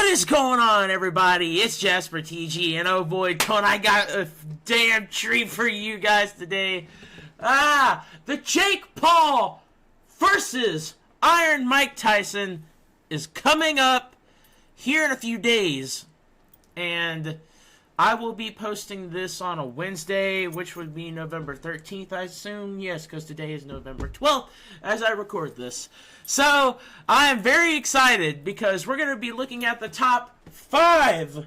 What is going on, everybody? It's Jasper TG, and oh boy, don't I got a damn treat for you guys today. The Jake Paul versus Iron Mike Tyson is coming up here in a few days, and I will be posting this on a Wednesday, which would be November 13th, I assume. Yes, because today is November 12th as I record this. So, I am very excited because we're going to be looking at the top 5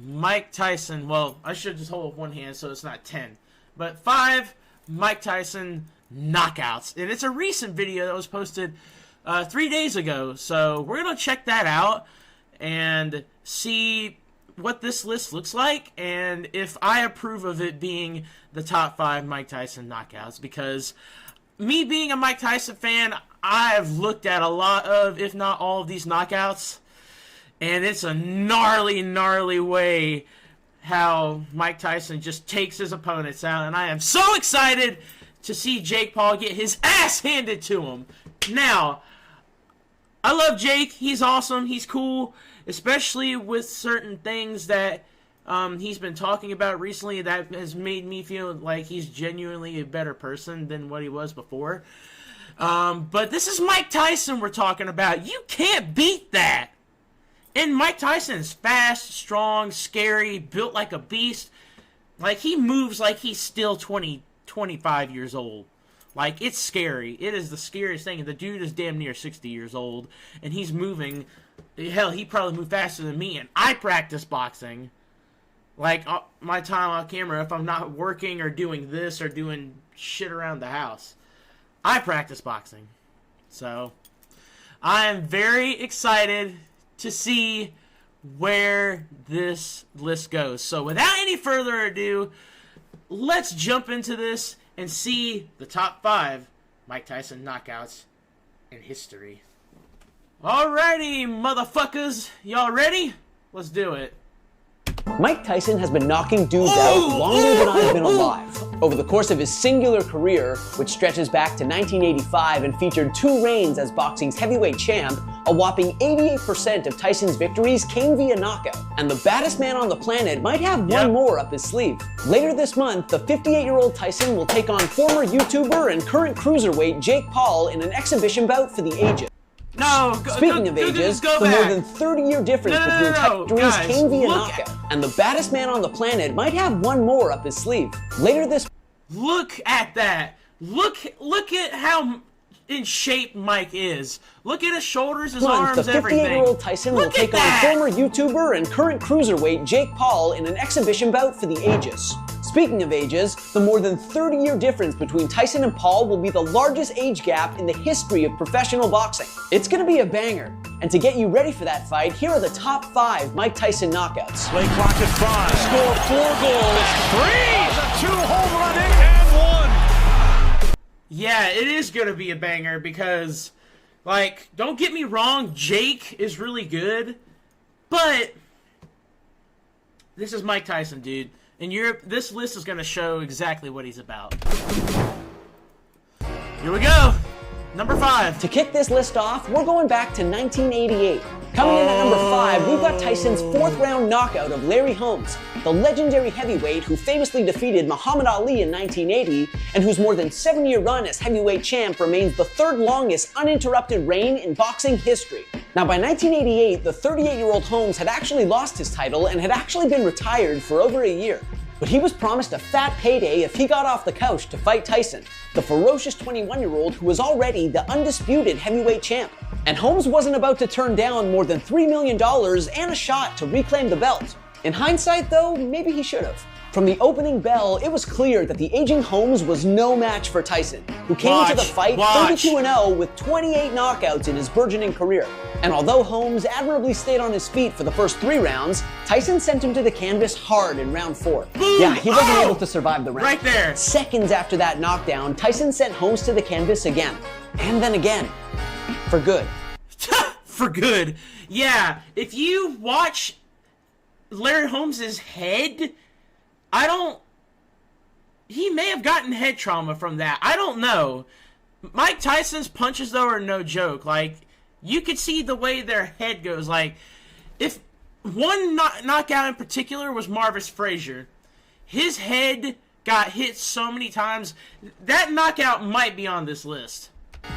Mike Tyson. Well, I should just hold up one hand so it's not 10. But 5 Mike Tyson knockouts. And it's a recent video that was posted 3 days ago. So, we're going to check that out and see what this list looks like, and if I approve of it being the top 5 Mike Tyson knockouts, because me being a Mike Tyson fan, I've looked at a lot of, if not all of these knockouts, and it's a gnarly way how Mike Tyson just takes his opponents out, and I am so excited to see Jake Paul get his ass handed to him. Now, I love Jake. He's awesome. He's cool, especially with certain things that he's been talking about recently that has made me feel like he's genuinely a better person than what he was before. But this is Mike Tyson we're talking about. You can't beat that. And Mike Tyson is fast, strong, scary, built like a beast. Like, he moves like he's still 25 years old. Like, it's scary. It is the scariest thing. The dude is damn near 60 years old, and he's moving. Hell, he probably moved faster than me, and I practice boxing. Like, my time on camera, if I'm not working or doing this or doing shit around the house, I practice boxing. So, I am very excited to see where this list goes. So, without any further ado, let's jump into this and see the top 5 Mike Tyson knockouts in history. Alrighty, motherfuckers. Y'all ready? Let's do it. Mike Tyson has been knocking dudes out longer than I've been alive. Over the course of his singular career, which stretches back to 1985 and featured 2 reigns as boxing's heavyweight champ, a whopping 88% of Tyson's victories came via knockout. And the baddest man on the planet might have one more up his sleeve. Later this month, the 58-year-old Tyson will take on former YouTuber and current cruiserweight Jake Paul in an exhibition bout for the ages. Speaking of ages, the more than 30-year difference between victories came via knockout, and the baddest man on the planet might have one more up his sleeve. Later this... Look at that. Look at how in shape Mike is. Look at his shoulders, his arms, everything. The 58-year-old Tyson will take on former YouTuber and current cruiserweight Jake Paul in an exhibition bout for the ages. Speaking of ages, the more than 30-year difference between Tyson and Paul will be the largest age gap in the history of professional boxing. It's gonna be a banger. And to get you ready for that fight, here are the top 5 Mike Tyson knockouts. Play clock at 5. Score 4 goals. 3. A 2-home run and 1. Yeah, it is gonna be a banger because, like, don't get me wrong, Jake is really good, but this is Mike Tyson, dude. And this list is going to show exactly what he's about. Here we go. Number 5. To kick this list off, we're going back to 1988. Coming in at number 5, we've got Tyson's 4th-round knockout of Larry Holmes, the legendary heavyweight who famously defeated Muhammad Ali in 1980, and whose more than 7-year run as heavyweight champ remains the 3rd longest uninterrupted reign in boxing history. Now, by 1988, the 38-year-old Holmes had actually lost his title and had actually been retired for over a year. But he was promised a fat payday if he got off the couch to fight Tyson, the ferocious 21-year-old who was already the undisputed heavyweight champ. And Holmes wasn't about to turn down more than $3 million and a shot to reclaim the belt. In hindsight, though, maybe he should have. From the opening bell, it was clear that the aging Holmes was no match for Tyson, who came into the fight 32-0 with 28 knockouts in his burgeoning career. And although Holmes admirably stayed on his feet for the first 3 rounds, Tyson sent him to the canvas hard in round 4. Boom. Yeah, he wasn't able to survive the round. Right there. Seconds after that knockdown, Tyson sent Holmes to the canvas again. And then again. For good. For good. Yeah, if you watch Larry Holmes' head, he may have gotten head trauma from that. I don't know. Mike Tyson's punches, though, are no joke. Like, you could see the way their head goes. Like, if one knockout in particular was Marvis Frazier. His head got hit so many times. That knockout might be on this list.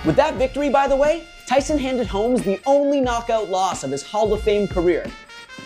With that victory, by the way, Tyson handed Holmes the only knockout loss of his Hall of Fame career.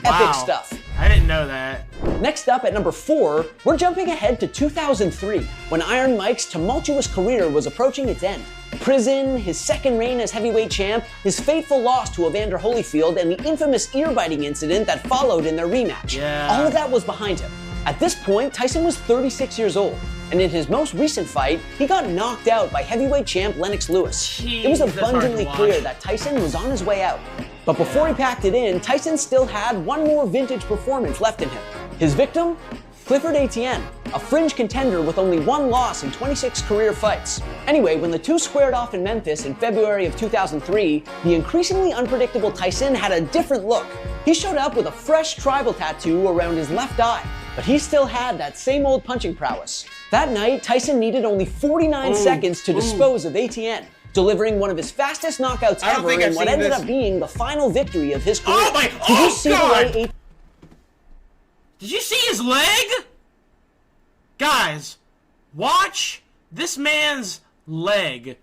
Wow. Epic stuff. I didn't know that. Next up at number 4, we're jumping ahead to 2003, when Iron Mike's tumultuous career was approaching its end. Prison, his second reign as heavyweight champ, his fateful loss to Evander Holyfield, and the infamous ear-biting incident that followed in their rematch. Yeah. All of that was behind him. At this point, Tyson was 36 years old, and in his most recent fight, he got knocked out by heavyweight champ Lennox Lewis. It was abundantly clear that Tyson was on his way out. But before he packed it in, Tyson still had one more vintage performance left in him. His victim? Clifford Etienne, a fringe contender with only one loss in 26 career fights. Anyway, when the two squared off in Memphis in February of 2003, the increasingly unpredictable Tyson had a different look. He showed up with a fresh tribal tattoo around his left eye, but he still had that same old punching prowess. That night, Tyson needed only 49 seconds to dispose of Etienne, delivering one of his fastest knockouts ever in what ended up being the final victory of his career. Did you see the way Did you see his leg? Guys, watch this man's leg.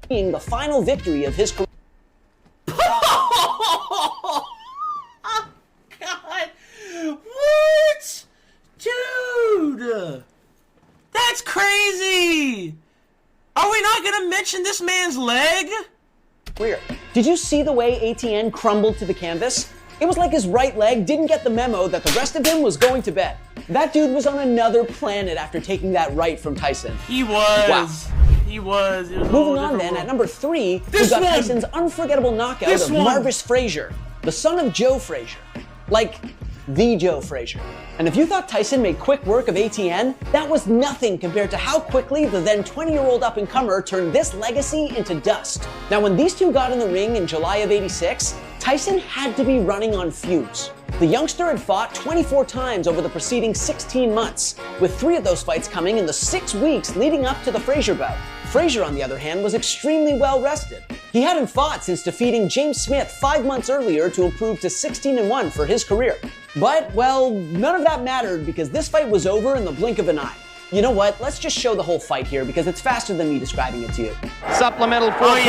Being the final victory of his career. Oh, God. What? Dude. That's crazy. Are we not going to mention this man's leg? Weird. Did you see the way Etienne crumbled to the canvas? It was like his right leg didn't get the memo that the rest of him was going to bed. That dude was on another planet after taking that right from Tyson. He was. Wow. He was. Moving on then, at number 3, we got Tyson's unforgettable knockout of Marvis Frazier, the son of Joe Frazier. Like, the Joe Frazier. And if you thought Tyson made quick work of Etienne, that was nothing compared to how quickly the then 20-year-old up-and-comer turned this legacy into dust. Now, when these two got in the ring in July of '86, Tyson had to be running on fumes. The youngster had fought 24 times over the preceding 16 months, with 3 of those fights coming in the 6 weeks leading up to the Frazier bout. Frazier, on the other hand, was extremely well rested. He hadn't fought since defeating James Smith 5 months earlier to improve to 16-1 for his career. But, well, none of that mattered because this fight was over in the blink of an eye. You know what? Let's just show the whole fight here because it's faster than me describing it to you. Supplemental 4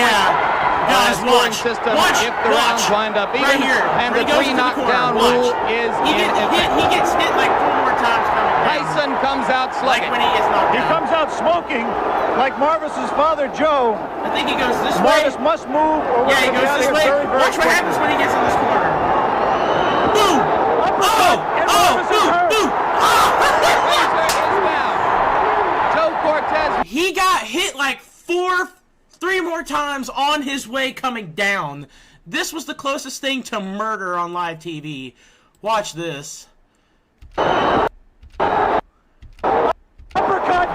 Guys, watch. System Watch. if the rounds wind up even. Right here. And the 3 knockdown rule is He gets hit like 4 more times coming down. Tyson comes out slugging. Like when he gets knocked He down. comes out smoking like Marvis's father, Joe. I think he goes this way. Marvis must move or we're Yeah, he going to be goes out this of way. here very, very Watch what quickly. happens when he gets in this corner. Boom! And Marvis is hurt. Boom! Frazier is down. Joe Cortez. He got hit like 3 more times on his way coming down. This was the closest thing to murder on live TV. Watch this. Uppercut.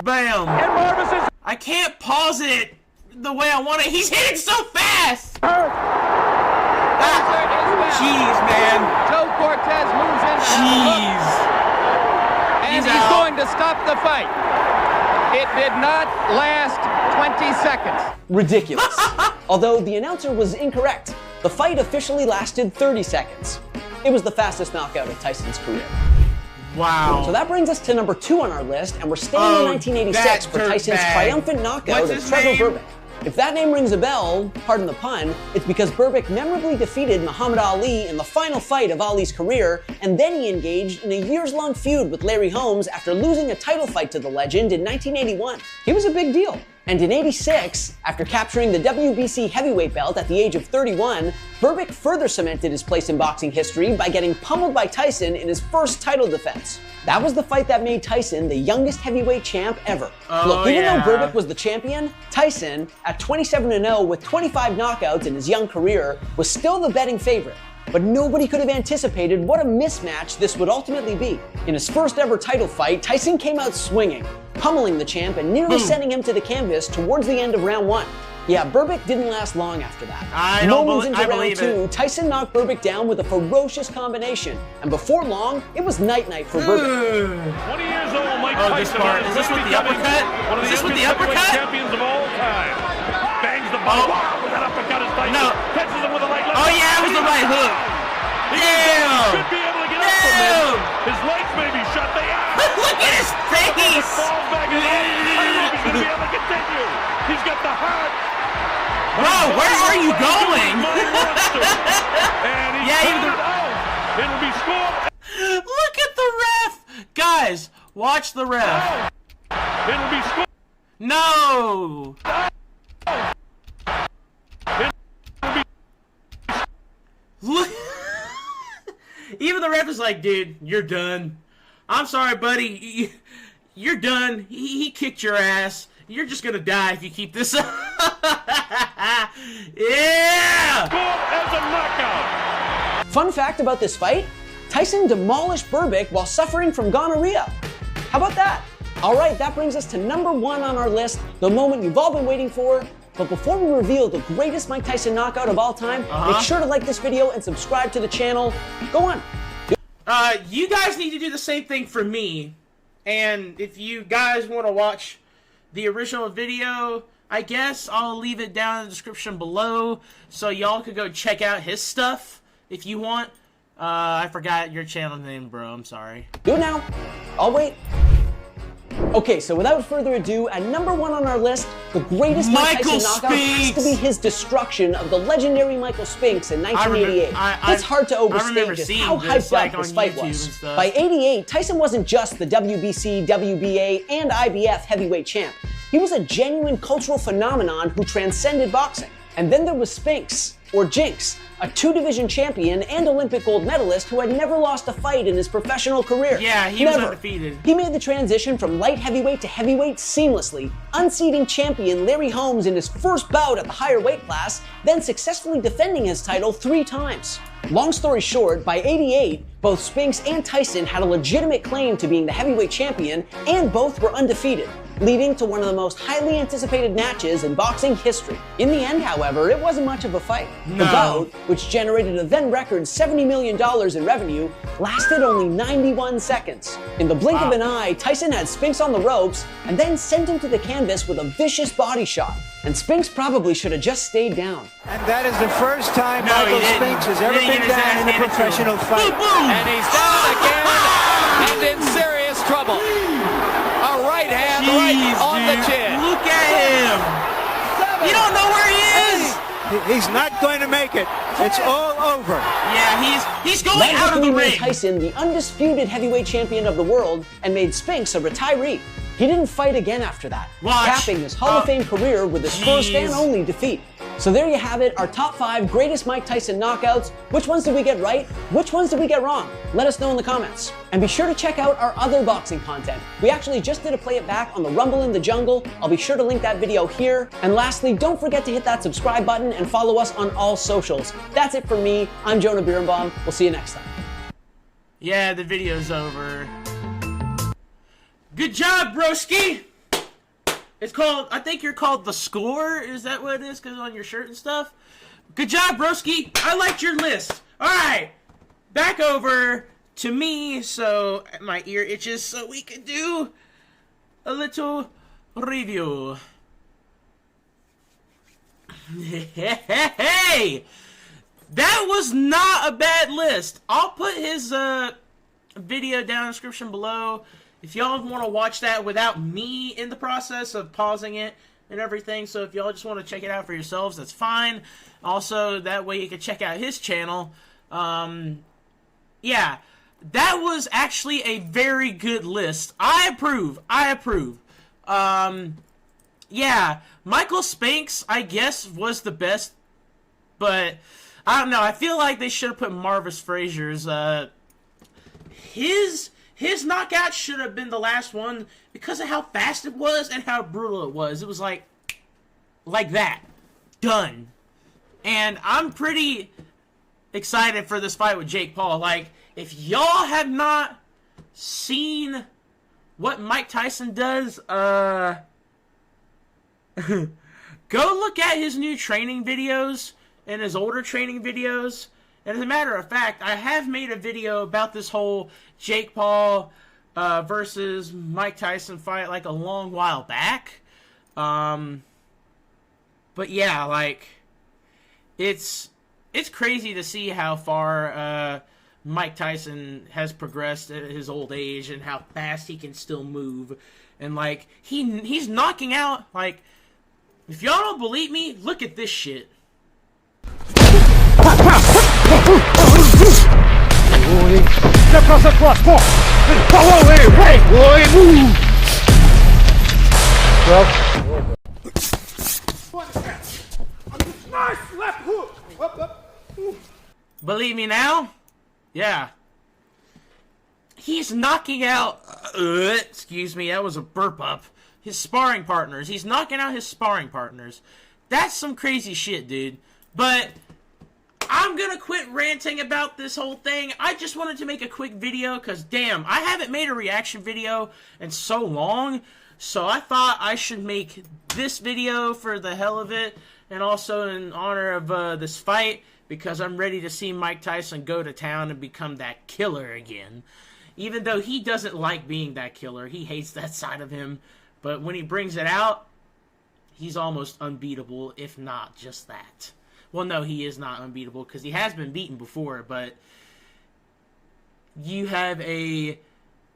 Bam! And Marvis is I can't pause it the way I want it. He's hitting so fast! hurt. Frazier is down. Jeez, man. Joe Cortez moves in. Jeez. And He's he's out. going to stop the fight. It did not last 20 seconds. Ridiculous. Although the announcer was incorrect. The fight officially lasted 30 seconds. It was the fastest knockout of Tyson's career. Wow. So that brings us to number 2 on our list, and we're staying in 1986 for Tyson's triumphant knockout What's of his Trevor name? Berbick. If that name rings a bell, pardon the pun, it's because Berbick memorably defeated Muhammad Ali in the final fight of Ali's career, and then he engaged in a years-long feud with Larry Holmes after losing a title fight to the legend in 1981. He was a big deal. And in '86, after capturing the WBC heavyweight belt at the age of 31, Berbick further cemented his place in boxing history by getting pummeled by Tyson in his first title defense. That was the fight that made Tyson the youngest heavyweight champ ever. Look, even though Berbick was the champion, Tyson, at 27-0 with 25 knockouts in his young career, was still the betting favorite. But nobody could have anticipated what a mismatch this would ultimately be. In his first ever title fight, Tyson came out swinging, pummeling the champ and nearly sending him to the canvas towards the end of round 1. Yeah, Berbick didn't last long after that. Moments into round 2, Tyson knocked Berbick down with a ferocious combination, and before long, it was night-night for Berbick. 20 years old, Mike this Tyson part. on Is his this way with to the becoming uppercut? one of Is the this with the youngest heavyweight uppercut? champions of all time. Bangs the ball. Wow, with that uppercut is Tyson. No. Catches him with a right left. Oh yeah, it was the right hook. Should be able to get up from this. His legs may be shut. They are. Look at his face! Falls back in. I don't know if he's going to be able to continue. He's got the heart. Bro, where are you going? And he's Yeah, out. It'll be scored. Look at the ref! Guys, watch the ref. It'll be scored. No! Look. Even the ref is like, dude, you're done. I'm sorry, buddy. You're done. He kicked your ass. You're just gonna die if you keep this up. Yeah! Scored as a knockout. Fun fact about this fight, Tyson demolished Berbick while suffering from gonorrhea. How about that? All right, that brings us to number 1 on our list, the moment you've all been waiting for. But before we reveal the greatest Mike Tyson knockout of all time, make sure to like this video and subscribe to the channel. Go on. You guys need to do the same thing for me. And if you guys want to watch the original video, I guess I'll leave it down in the description below so y'all could go check out his stuff if you want. I forgot your channel name, bro. I'm sorry. Do it now. I'll wait. Okay, so without further ado, at number 1 on our list, the greatest Mike Tyson knockout has to be his destruction of the legendary Michael Spinks in 1988. It's hard to overstate just how hyped up this fight was. By 88, Tyson wasn't just the WBC, WBA, and IBF heavyweight champ. He was a genuine cultural phenomenon who transcended boxing. And then there was Spinks, or Jinx, a 2-division champion and Olympic gold medalist who had never lost a fight in his professional career. Yeah, he was undefeated. He made the transition from light heavyweight to heavyweight seamlessly, unseating champion Larry Holmes in his first bout at the higher weight class, then successfully defending his title 3 times. Long story short, by 88, both Spinks and Tyson had a legitimate claim to being the heavyweight champion, and both were undefeated, leading to one of the most highly anticipated matches in boxing history. In the end, however, it wasn't much of a fight. The bout, which generated a then record $70 million in revenue, lasted only 91 seconds. In the blink of an eye, Tyson had Spinks on the ropes and then sent him to the canvas with a vicious body shot. And Spinks probably should have just stayed down. And that is the first time Michael Spinks has ever been down in a professional fight. And he's down again and in serious trouble. A right hand right on the chin. Look at him. You don't know where he is. He's not going to make it. It's all over. Yeah, he's going out of the ring. Made Tyson the undisputed heavyweight champion of the world and made Spinks a retiree. He didn't fight again after that, capping his Hall of Fame career with his first and only defeat. So there you have it, our top 5 greatest Mike Tyson knockouts. Which ones did we get right? Which ones did we get wrong? Let us know in the comments. And be sure to check out our other boxing content. We actually just did a play it back on the Rumble in the Jungle. I'll be sure to link that video here. And lastly, don't forget to hit that subscribe button and follow us on all socials. That's it for me. I'm Jonah Birnbaum. We'll see you next time. Yeah, the video's over. Good job, broski! It's called, I think you're called The Score? Is that what it is? Because on your shirt and stuff? Good job, broski! I liked your list. Alright, back over to me, so my ear itches, so we can do a little review. Hey! That was not a bad list. I'll put his video down in the description below. If y'all want to watch that without me in the process of pausing it and everything, so if y'all just want to check it out for yourselves, that's fine. Also, that way you can check out his channel. Yeah, that was actually a very good list. I approve. I approve. Yeah, Michael Spinks, I guess, was the best, but I don't know. I feel like they should have put Marvis Frazier's. His knockout should have been the last one because of how fast it was and how brutal it was. It was like that. Done. And I'm pretty excited for this fight with Jake Paul. Like, if y'all have not seen what Mike Tyson does, go look at his new training videos and his older training videos. And as a matter of fact, I have made a video about this whole Jake Paul versus Mike Tyson fight like a long while back. But yeah, like, it's it's crazy to see how far Mike Tyson has progressed at his old age and how fast he can still move. And, like, he's knocking out, like, if y'all don't believe me, look at this shit. Nice left hook. Up. Believe me now? Yeah. He's knocking out, excuse me, that was a burp up, his sparring partners. He's knocking out his sparring partners. That's some crazy shit, dude. But I'm gonna quit ranting about this whole thing. I just wanted to make a quick video because, damn, I haven't made a reaction video in so long. So I thought I should make this video for the hell of it, and also in honor of this fight, because I'm ready to see Mike Tyson go to town and become that killer again. Even though he doesn't like being that killer, he hates that side of him. But when he brings it out, he's almost unbeatable, if not just that. Well, no, he is not unbeatable, because he has been beaten before, but you have a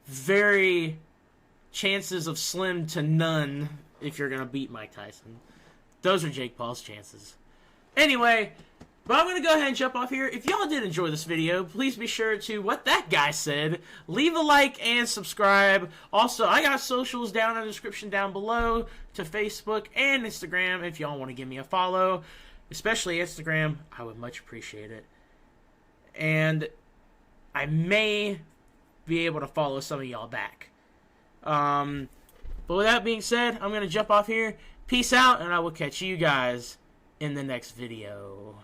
very chances of slim to none if you're going to beat Mike Tyson. Those are Jake Paul's chances. Anyway, but I'm going to go ahead and jump off here. If y'all did enjoy this video, please be sure to, what that guy said, leave a like and subscribe. Also, I got socials down in the description down below to Facebook and Instagram if y'all want to give me a follow. Especially Instagram, I would much appreciate it. And I may be able to follow some of y'all back. But with that being said, I'm going to jump off here. Peace out, and I will catch you guys in the next video.